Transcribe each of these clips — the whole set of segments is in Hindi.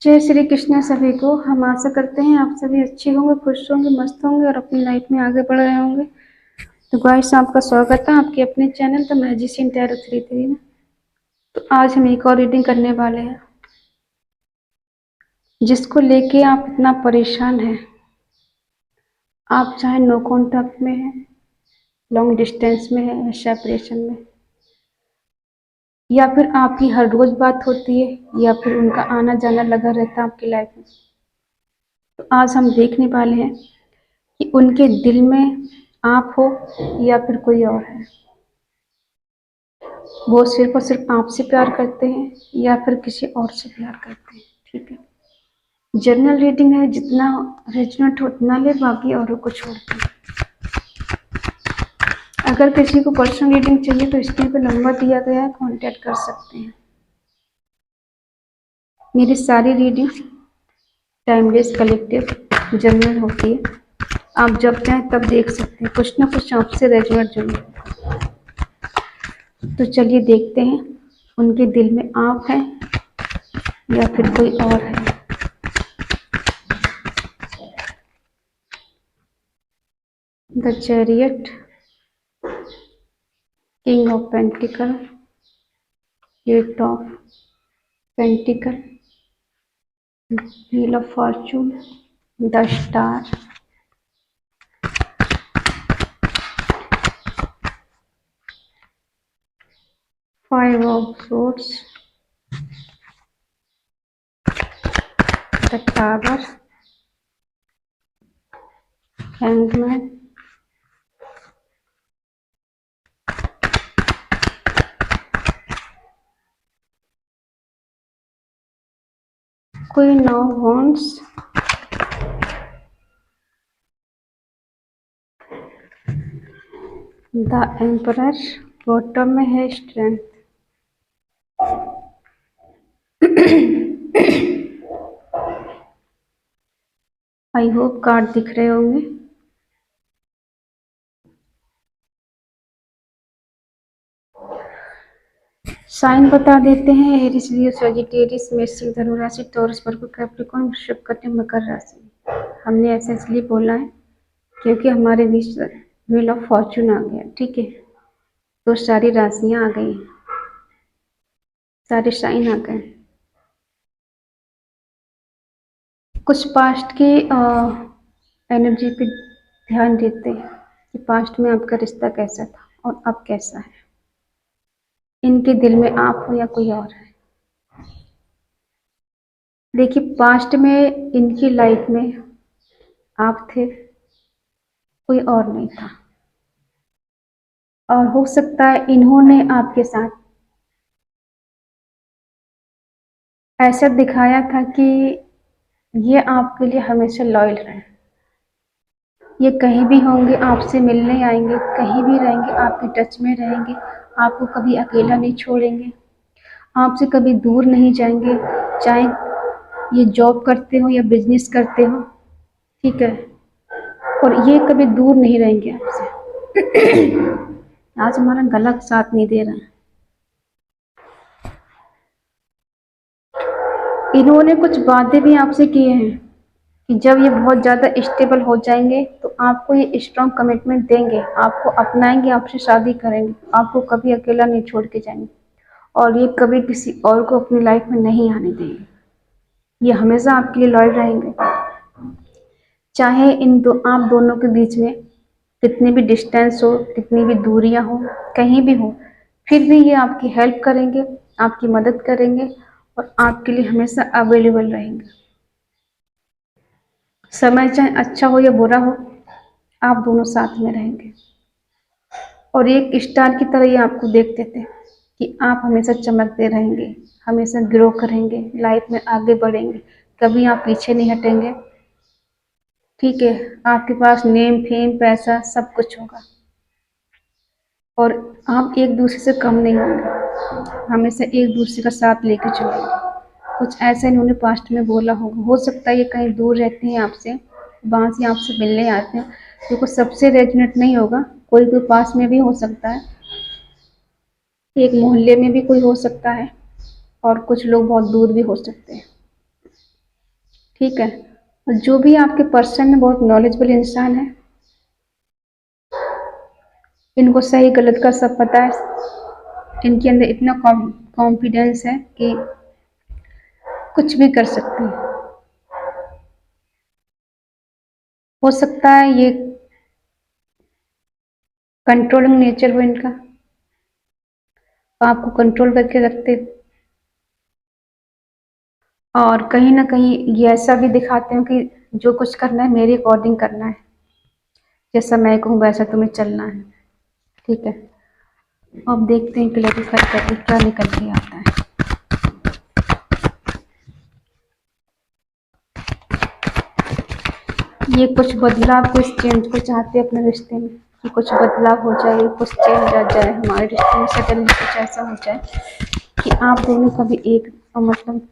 जय श्री कृष्ण सभी को। हम आशा करते हैं आप सभी अच्छे होंगे, खुश होंगे, मस्त होंगे और अपनी लाइफ में आगे बढ़ रहे होंगे। तो गाइस, आपका स्वागत है आपके अपने चैनल द मैजिशियन टैरो 33 में। तो आज हम एक और रीडिंग करने वाले हैं जिसको लेके आप इतना परेशान हैं। आप चाहे नो कॉन्टैक्ट में हैं, लॉन्ग डिस्टेंस में है या सेपरेशन में, या फिर आपकी हर रोज बात होती है या फिर उनका आना जाना लगा रहता है आपकी लाइफ में। तो आज हम देखने वाले हैं कि उनके दिल में आप हो या फिर कोई और है। वो सिर्फ और सिर्फ आपसे प्यार करते हैं या फिर किसी और से प्यार करते हैं। ठीक है, जनरल रीडिंग है, जितना रेजोनेट हो उतना ले, बाकी औरों को छोड़ दें। अगर किसी को पर्सनल रीडिंग चाहिए तो स्क्रीन पर नंबर दिया गया है, कांटेक्ट कर सकते हैं। मेरी सारी रीडिंग टाइमलेस, कलेक्टिव, जनरल होती है। आप जब चाहें तब देख सकते हैं, कुछ ना कुछ आपसे रेजोनेट जरूर। तो चलिए देखते हैं उनके दिल में आप हैं या फिर कोई और है। The chariot, king of pentacle, eight of pentacle, wheel of fortune, the star, five of swords, the tower, hangman, queen of wands, the emperor, bottom में है स्ट्रेंथ। आई होप कार्ड दिख रहे होंगे। साइन बता देते हैं, एरिस, लियो, सजिटेरियस, मेष, धनु राशि, टॉरस, वर्गो, कैप्रिकॉर्न, वृश्चिक, कन्या, मकर राशि। हमने ऐसा इसलिए बोला है क्योंकि हमारे बीच व्हील ऑफ फॉर्चून आ गया। ठीक है, तो सारी राशियां आ गई, सारे साइन आ गए। कुछ पास्ट की एनर्जी पे ध्यान देते हैं कि पास्ट में आपका रिश्ता कैसा था और अब कैसा है। इनके दिल में आप हो या कोई और है। देखिए, पास्ट में इनकी लाइफ में आप थे, कोई और नहीं था। और हो सकता है इन्होंने आपके साथ ऐसा दिखाया था कि ये आपके लिए हमेशा लॉयल रहे। ये कहीं भी होंगे आपसे मिलने आएंगे, कहीं भी रहेंगे आपके टच में रहेंगे, आपको कभी अकेला नहीं छोड़ेंगे, आपसे कभी दूर नहीं जाएंगे, चाहे ये जॉब करते हो या बिजनेस करते हो। ठीक है, और ये कभी दूर नहीं रहेंगे आपसे। आज हमारा गला साथ नहीं दे रहा है। इन्होंने कुछ वादे भी आपसे किए हैं कि जब ये बहुत ज़्यादा स्टेबल हो जाएंगे तो आपको ये स्ट्रॉन्ग कमिटमेंट देंगे, आपको अपनाएंगे, आपसे शादी करेंगे, आपको कभी अकेला नहीं छोड़ के जाएंगे और ये कभी किसी और को अपनी लाइफ में नहीं आने देंगे। ये हमेशा आपके लिए लॉयल रहेंगे, चाहे आप दोनों के बीच में कितनी भी डिस्टेंस हो, कितनी भी दूरियां हो, कहीं भी हो, फिर भी ये आपकी हेल्प करेंगे, आपकी मदद करेंगे और आपके लिए हमेशा अवेलेबल रहेंगे। समय चाहे अच्छा हो या बुरा हो, आप दोनों साथ में रहेंगे। और एक स्टार की तरह ये आपको देखते थे कि आप हमेशा चमकते रहेंगे, हमेशा ग्रो करेंगे, लाइफ में आगे बढ़ेंगे, कभी आप पीछे नहीं हटेंगे। ठीक है, आपके पास नेम, फेम, पैसा सब कुछ होगा और आप एक दूसरे से कम नहीं होंगे, हमेशा एक दूसरे का साथ लेकर चलेंगे। कुछ ऐसा इन्होंने पास्ट में बोला होगा। हो सकता है ये कहीं दूर रहते हैं आपसे, वहाँ से आपसे मिलने आते हैं, तो कुछ सबसे रेजोनेट नहीं होगा। कोई कोई पास में भी हो सकता है, एक मोहल्ले में भी कोई हो सकता है और कुछ लोग बहुत दूर भी हो सकते हैं। ठीक है। और जो भी आपके पर्सन में बहुत नॉलेजेबल इंसान है, इनको सही गलत का सब पता है, इनके अंदर इतना कॉन्फिडेंस है कि कुछ भी कर सकते हैं। हो सकता है ये कंट्रोलिंग नेचर हो इनका, आपको कंट्रोल करके रखते, और कहीं ना कहीं ये ऐसा भी दिखाते हैं कि जो कुछ करना है मेरे अकॉर्डिंग करना है, जैसा मैं कहूँ वैसा तुम्हें चलना है। ठीक है, अब देखते हैं क्लैरिफाई करके क्या निकल के आता है। ये कुछ बदलाव, कुछ चेंज को चाहते हैं अपने रिश्ते में, कि कुछ बदलाव हो जाए, कुछ चेंज आ जाए हमारे रिश्ते में, सडनली कुछ ऐसा हो जाए कि आप दोनों कभी एक मतलब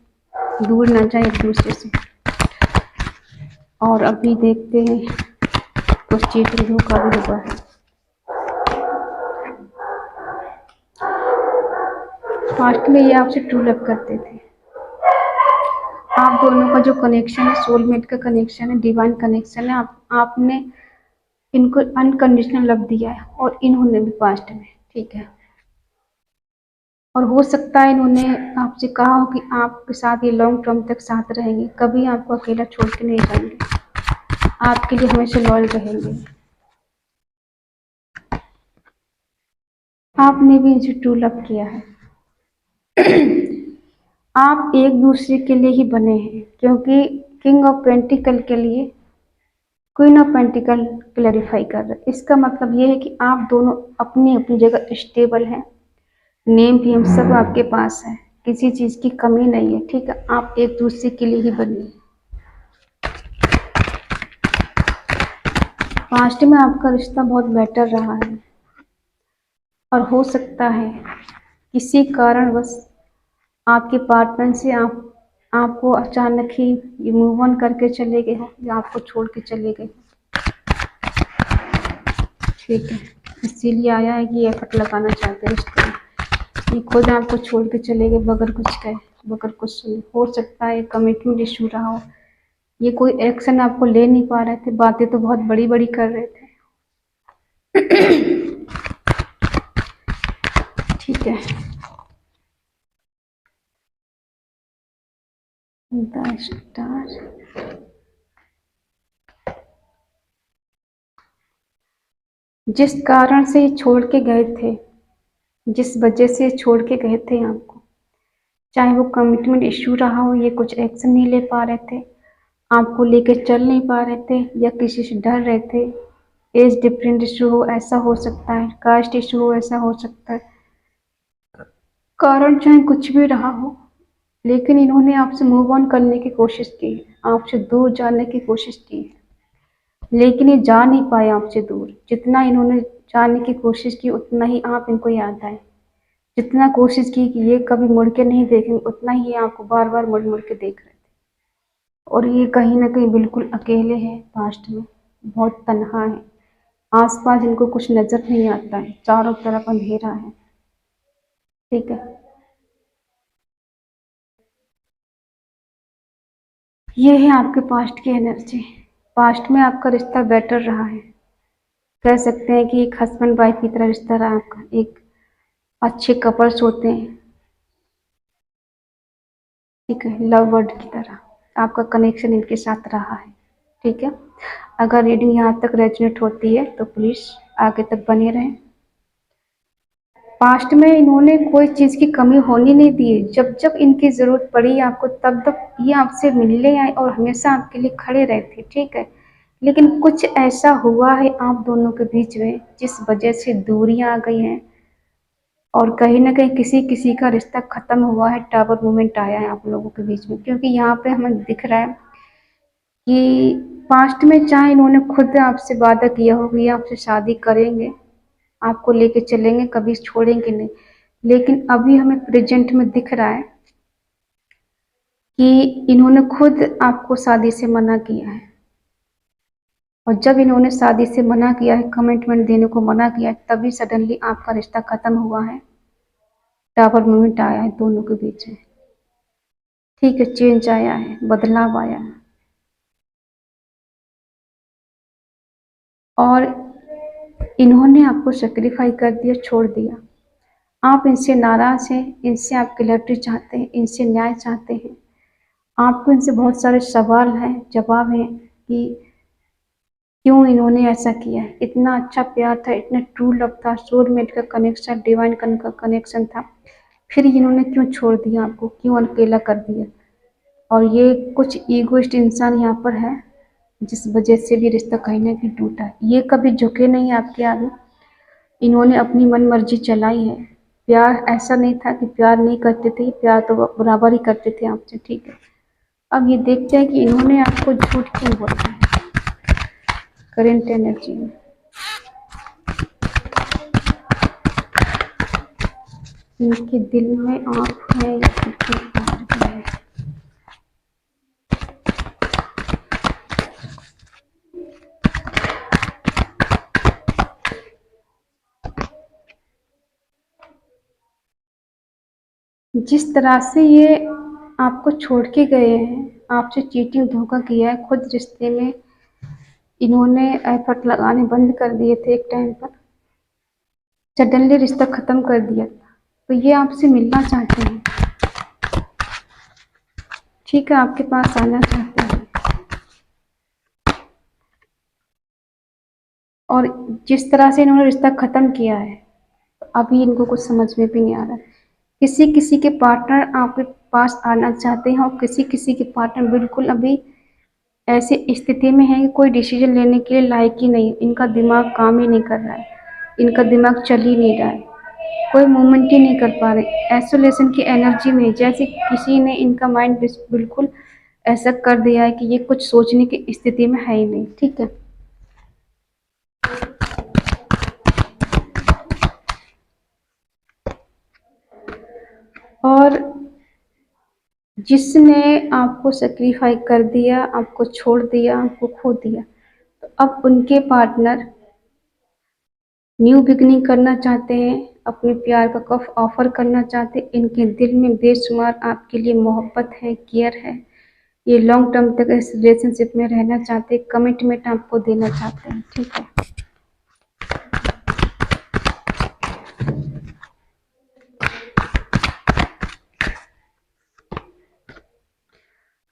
दूर ना जाए एक दूसरे से। और अभी देखते हैं कुछ चीटिंग धोखा भी हुआ है। पास्ट में ये आपसे ट्रू लव करते थे, आप दोनों का जो कनेक्शन है सोलमेट का कनेक्शन है, डिवाइन कनेक्शन है, आपने इनको अनकंडीशनल लव दिया है और इन्होंने भी पास्ट में। ठीक है, और हो सकता है इन्होंने आपसे कहा हो कि आपके साथ ये लॉन्ग टर्म तक साथ रहेंगे, कभी आपको अकेला छोड़ के नहीं जाएंगे, आपके लिए हमेशा लॉयल रहेंगे। आपने भी इनसे ट्रू लव किया है। आप एक दूसरे के लिए ही बने हैं, क्योंकि किंग ऑफ पेंटिकल के लिए क्वीन ऑफ पेंटिकल क्लैरिफाई कर रहे हैं। इसका मतलब ये है कि आप दोनों अपनी अपनी जगह स्टेबल हैं, नेम भी हम सब आपके पास है, किसी चीज की कमी नहीं है। ठीक है, आप एक दूसरे के लिए ही बने। पास्ट में आपका रिश्ता बहुत बेटर रहा है, और हो सकता है किसी कारणवश आपके पार्टनर से आपको अचानक ही ये मूव ऑन करके चले गए हो, या आपको छोड़ के चले गए। ठीक है, इसीलिए आया है कि एफर्ट लगाना चाहते हैं रिश्ते में, ये खुद आपको छोड़ के चले गए बगैर कुछ कहे, बगैर कुछ सुने। हो सकता है कमिटमेंट इशू रहा हो, ये कोई एक्शन आपको ले नहीं पा रहे थे, बातें तो बहुत बड़ी बड़ी कर रहे थे। ठीक है, द स्टार, जिस कारण से ये छोड़ के गए थे, जिस वजह से छोड़ के गए थे आपको, चाहे वो कमिटमेंट इशू रहा हो, ये कुछ एक्शन नहीं ले पा रहे थे, आपको लेके चल नहीं पा रहे थे, या किसी से डर रहे थे, एज डिफरेंट इशू हो ऐसा हो सकता है, कास्ट इशू हो ऐसा हो सकता है, कारण चाहे कुछ भी रहा हो, लेकिन इन्होंने आपसे मूव ऑन करने की कोशिश की, आपसे दूर जाने की कोशिश की, लेकिन ये जा नहीं पाए आपसे दूर। जितना इन्होंने जाने की कोशिश की उतना ही आप इनको याद आए, जितना कोशिश की कि ये कभी मुड़ के नहीं देखेंगे, उतना ही ये आपको बार बार मुड़ मुड़ के देख रहे थे। और ये कहीं ना कहीं बिल्कुल अकेले हैं, पास्ट में बहुत तन्हा है, आसपास इनको कुछ नजर नहीं आता है, चारों तरफ अंधेरा है। ठीक है, ये है आपके पास्ट की एनर्जी। पास्ट में आपका रिश्ता बेटर रहा है, कह सकते हैं कि एक हस्बैंड वाइफ की तरह रिश्ता रहा आपका, एक अच्छे कपल्स होते हैं। ठीक है, लव बर्ड की तरह आपका कनेक्शन इनके साथ रहा है। ठीक है, अगर रीडिंग यहाँ तक रेजोनेट होती है तो प्लीज आगे तक बने रहें। पास्ट में इन्होंने कोई चीज की कमी होने नहीं दी, जब जब इनकी जरूरत पड़ी आपको तब तब ये आपसे मिलने आए और हमेशा आपके लिए खड़े रहते। ठीक है, लेकिन कुछ ऐसा हुआ है आप दोनों के बीच में जिस वजह से दूरियां आ गई हैं, और कहीं ना कहीं किसी किसी का रिश्ता खत्म हुआ है, टावर मूवमेंट आया है आप लोगों के बीच में। क्योंकि यहाँ पे हमें दिख रहा है कि पास्ट में चाहे इन्होंने खुद आपसे वादा किया हो कि आपसे शादी करेंगे, आपको लेके चलेंगे, कभी छोड़ेंगे नहीं, लेकिन अभी हमें प्रेजेंट में दिख रहा है कि इन्होंने खुद आपको शादी से मना किया है। और जब इन्होंने शादी से मना किया है, कमिटमेंट देने को मना किया है, तभी सडनली आपका रिश्ता खत्म हुआ है, टावर मूवमेंट आया है दोनों के बीच में। ठीक है, चेंज आया है, बदलाव आया है। और इन्होंने आपको सेक्रीफाई कर दिया, छोड़ दिया। आप इनसे नाराज हैं, इनसे आप क्लैरिटी चाहते हैं, इनसे न्याय चाहते हैं। आपको इनसे बहुत सारे सवाल हैं, जवाब हैं कि क्यों इन्होंने ऐसा किया। इतना अच्छा प्यार था, इतना ट्रू लव था, सोलमेट का कनेक्शन, डिवाइन का कनेक्शन था, फिर इन्होंने क्यों छोड़ दिया आपको, क्यों अकेला कर दिया। और ये कुछ ईगोइस्ट इंसान यहाँ पर है, जिस वजह से भी रिश्ता कहीं ना कहीं टूटा। ये कभी झुके नहीं आपके आगे, इन्होंने अपनी मन मर्जी चलाई है। प्यार ऐसा नहीं था कि प्यार नहीं करते थे, प्यार तो बराबर ही करते थे आपसे, ठीक है। अब ये देखते हैं कि इन्होंने आपको झूठ क्यों बोला है। करेंट एनर्जी में इनके दिल में आप हैं या किसी और भी है। जिस तरह से ये आपको छोड़ के गए हैं, आपसे चीटिंग धोखा किया है, खुद रिश्ते में इन्होंने एफर्ट लगाने बंद कर दिए थे एक टाइम पर, सडनली रिश्ता खत्म कर दिया, तो ये आपसे मिलना चाहते हैं, ठीक है, आपके पास आना चाहते हैं। और जिस तरह से इन्होंने रिश्ता खत्म किया है, अभी इनको कुछ समझ में भी नहीं आ रहा है। किसी किसी के पार्टनर आपके पास आना चाहते हैं और किसी किसी के पार्टनर बिल्कुल अभी ऐसी स्थिति में है कि कोई डिसीजन लेने के लिए लायक ही नहीं, इनका दिमाग काम ही नहीं कर रहा है, इनका दिमाग चल ही नहीं रहा है, कोई मूवमेंट ही नहीं कर पा रहे। आइसोलेशन की एनर्जी में जैसे किसी ने इनका माइंड बिल्कुल ऐसा कर दिया है कि ये कुछ सोचने की स्थिति में है ही नहीं, ठीक है। और जिसने आपको सेक्रीफाई कर दिया, आपको छोड़ दिया, आपको खो दिया, तो अब उनके पार्टनर न्यू बिगनिंग करना चाहते हैं, अपने प्यार का कफ ऑफर करना चाहते हैं। इनके दिल में बेशुमार आपके लिए मोहब्बत है, केयर है। ये लॉन्ग टर्म तक इस रिलेशनशिप में रहना चाहते हैं, कमिटमेंट आपको देना चाहते हैं, ठीक है।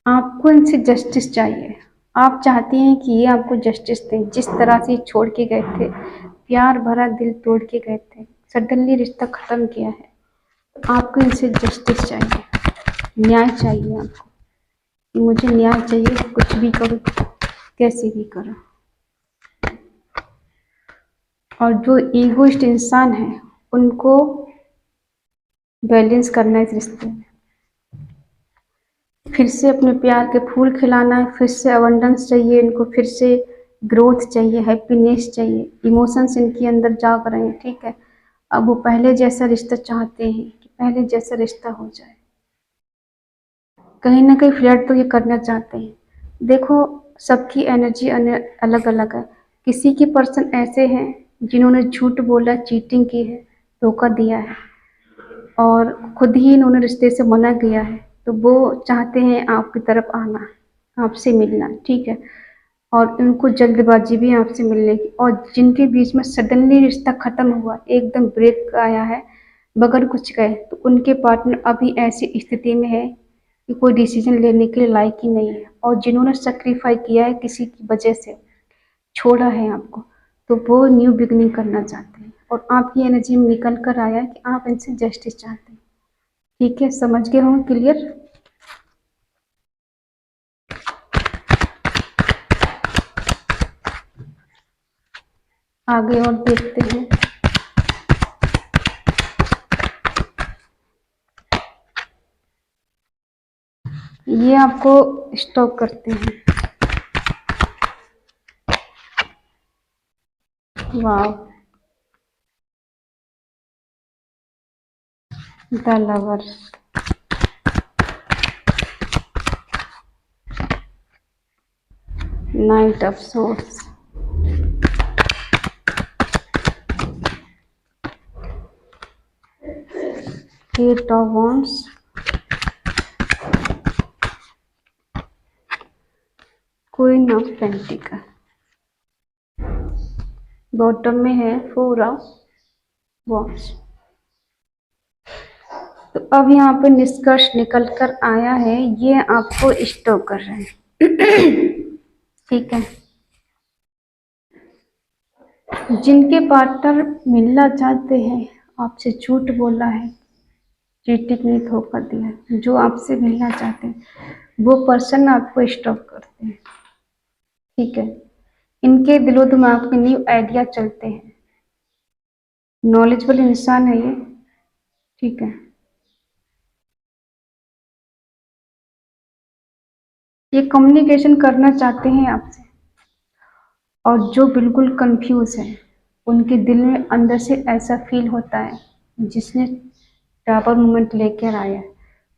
आपको इनसे जस्टिस चाहिए, आप चाहती हैं कि ये आपको जस्टिस दें। जिस तरह से छोड़ के गए थे, प्यार भरा दिल तोड़ के गए थे, सडनली रिश्ता खत्म किया है, आपको इनसे जस्टिस चाहिए, न्याय चाहिए आपको। मुझे न्याय चाहिए, कुछ भी करो, कैसे भी करो। और जो ईगोइस्ट इंसान है, उनको बैलेंस करना है इस रिश्ते में, फिर से अपने प्यार के फूल खिलाना है, फिर से अबंडेंस चाहिए इनको, फिर से ग्रोथ चाहिए, हैप्पीनेस चाहिए, इमोशंस इनके अंदर जाग रहे हैं, ठीक है। अब वो पहले जैसा रिश्ता चाहते हैं कि पहले जैसा रिश्ता हो जाए, कहीं ना कहीं फ्लर्ट तो ये करना चाहते हैं। देखो, सबकी एनर्जी अलग अलग है। किसी के पर्सन ऐसे हैं जिन्होंने झूठ बोला, चीटिंग की है, धोखा दिया है, और खुद ही इन्होंने रिश्ते से मना किया है, तो वो चाहते हैं आपकी तरफ आना, आपसे मिलना, ठीक है। और उनको जल्दबाजी भी आपसे मिलने की, और जिनके बीच में सडनली रिश्ता खत्म हुआ, एकदम ब्रेक आया है बगैर कुछ कहे, तो उनके पार्टनर अभी ऐसी स्थिति में है कि कोई डिसीजन लेने के लिए लायक ही नहीं है। और जिन्होंने सेक्रीफाई किया है किसी की वजह से, छोड़ा है आपको, तो वो न्यू बिगनिंग करना चाहते हैं। और आपकी एनर्जी में निकल कर आया है कि आप इनसे जस्टिस चाहते हैं, ठीक है। समझ गए होंगे, क्लियर। आगे और देखते हैं। ये आपको स्टॉप करते हैं। Wow, the lover, knight of swords, eight of wands, queen of pentacle. Bottom में है 4 ऑफ वॉन्ड्स। तो अब यहाँ पे निष्कर्ष निकल कर आया है, ये आपको स्टॉप कर रहे हैं। ठीक है, जिनके पार्टनर मिलना चाहते हैं, आपसे झूठ बोला है, चीटिंग नहीं, धोखा दिया है, जो आपसे मिलना चाहते हैं वो पर्सन आपको स्टॉप करते हैं। ठीक है, इनके दिलो दिमाग में न्यू आइडिया चलते हैं, नॉलेजेबल इंसान है ये। ठीक है, ये कम्युनिकेशन करना चाहते हैं आपसे, और जो बिल्कुल कंफ्यूज है, उनके दिल में अंदर से ऐसा फील होता है, जिसने टावर मूवमेंट लेकर आया है,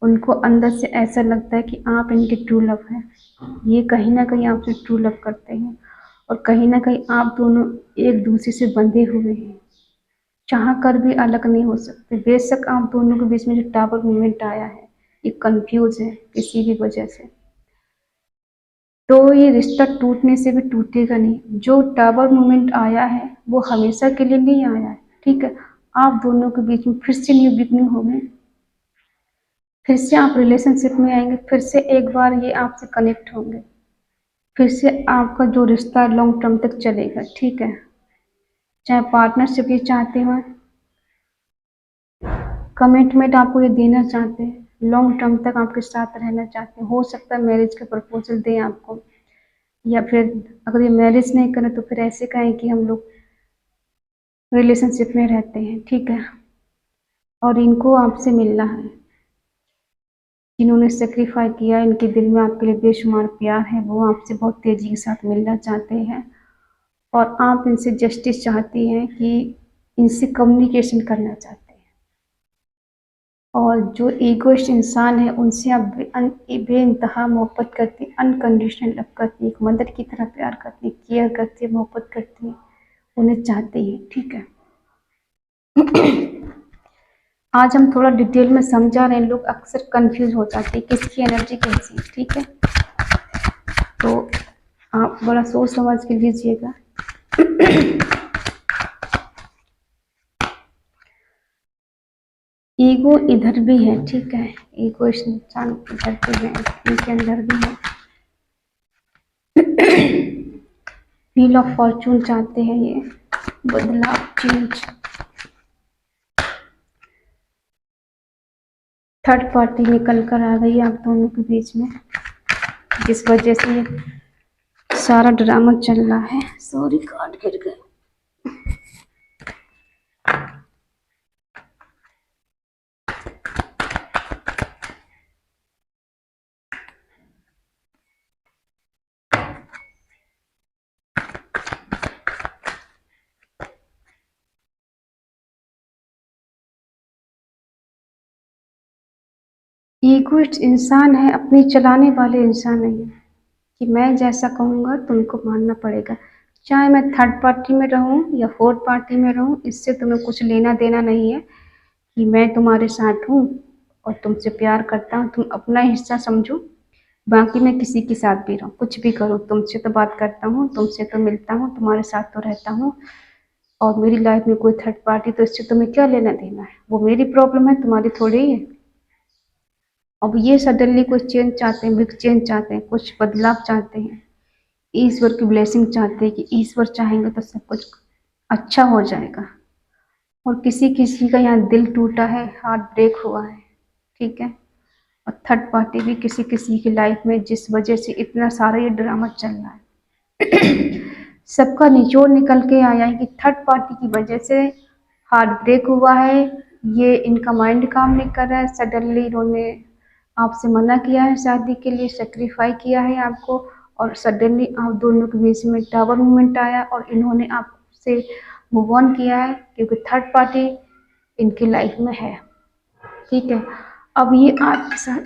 उनको अंदर से ऐसा लगता है कि आप इनके ट्रू लव हैं। ये कहीं ना कहीं आपसे ट्रू लव करते हैं, और कहीं ना कहीं आप दोनों एक दूसरे से बंधे हुए हैं, चाह कर भी अलग नहीं हो सकते। बेशक आप दोनों के बीच में जो टावर मूवमेंट आया है, ये कंफ्यूज है किसी भी वजह से, तो ये रिश्ता टूटने से भी टूटेगा नहीं। जो टावर मूवमेंट आया है वो हमेशा के लिए नहीं आया है। ठीक है, आप दोनों के बीच में फिर से न्यू बिगनिंग होगी, फिर से आप रिलेशनशिप में आएंगे, फिर से एक बार ये आपसे कनेक्ट होंगे, फिर से आपका जो रिश्ता लॉन्ग टर्म तक चलेगा। ठीक है, चाहे पार्टनरशिप ये चाहते हो, कमिटमेंट आपको ये देना चाहते हैं, लॉन्ग टर्म तक आपके साथ रहना चाहते हैं, हो सकता है मैरिज का प्रपोजल दें आपको, या फिर अगर ये मैरिज नहीं करें तो फिर ऐसे कहें कि हम लोग रिलेशनशिप में रहते हैं। ठीक है, और इनको आपसे मिलना है, जिन्होंने सेक्रीफाई किया, इनके दिल में आपके लिए बेशुमार प्यार है, वो आपसे बहुत तेजी के साथ मिलना चाहते हैं, और आप इनसे जस्टिस चाहती हैं, कि इनसे कम्युनिकेशन करना चाहते हैं। और जो ईगोइस्ट इंसान है, उनसे आप बेइंतहा मोहब्बत करती, अनकंडीशनल लव करती, एक मदर की तरह प्यार करती, केयर करती, मोहब्बत करती, उन्हें चाहती है। ठीक है, आज हम थोड़ा डिटेल में समझा रहे हैं, लोग अक्सर कंफ्यूज हो जाते हैं किसकी एनर्जी कैसी है। ठीक है, तो आप बड़ा सोच समझ के लीजिएगा। ईगो इधर भी है। ठीक है, ईगो इंसान इधर भी है, इनके अंदर भी है। व्हील ऑफ फॉर्चून चाहते हैं ये, बदलाव, चेंज। थर्ड पार्टी निकल कर आ गई आप दोनों के बीच में, जिस वजह से ये सारा ड्रामा चल रहा है। सॉरी, कार्ड गिर गए। ईगोइस्ट इंसान है, अपनी चलाने वाले इंसान नहीं है, कि मैं जैसा कहूँगा तुमको मानना पड़ेगा, चाहे मैं थर्ड पार्टी में रहूँ या फोर्थ पार्टी में रहूँ, इससे तुम्हें कुछ लेना देना नहीं है, कि मैं तुम्हारे साथ हूँ और तुमसे प्यार करता हूँ, तुम अपना हिस्सा समझो, बाकी मैं किसी के साथ भी रहूँ, कुछ भी करूँ, तुमसे तो बात करता हूँ, तुमसे तो मिलता हूँ, तुम्हारे साथ तो रहता हूँ, और मेरी लाइफ में कोई थर्ड पार्टी, तो इससे तुम्हें क्या लेना देना है, वो मेरी प्रॉब्लम है, तुम्हारी थोड़ी ही है। अब ये सडनली कुछ चेंज चाहते हैं, बिग चेंज चाहते हैं, कुछ बदलाव चाहते हैं, ईश्वर की ब्लेसिंग चाहते हैं, कि ईश्वर चाहेंगे तो सब कुछ अच्छा हो जाएगा। और किसी किसी का यहाँ दिल टूटा है, हार्ट ब्रेक हुआ है। ठीक है, और थर्ड पार्टी भी किसी किसी की लाइफ में, जिस वजह से इतना सारा ये ड्रामा चल रहा है। सबका निचोड़ निकल के आया है कि थर्ड पार्टी की वजह से हार्ट ब्रेक हुआ है, ये इनका माइंड काम नहीं कर रहा है, सडनली इन्होंने आपसे मना किया है शादी के लिए, सेक्रीफाई किया है आपको, और सडनली आप दोनों के बीच में टावर मूवमेंट आया, और इन्होंने आपसे मूव ऑन किया है, क्योंकि थर्ड पार्टी इनकी लाइफ में है। ठीक है, अब ये आपके साथ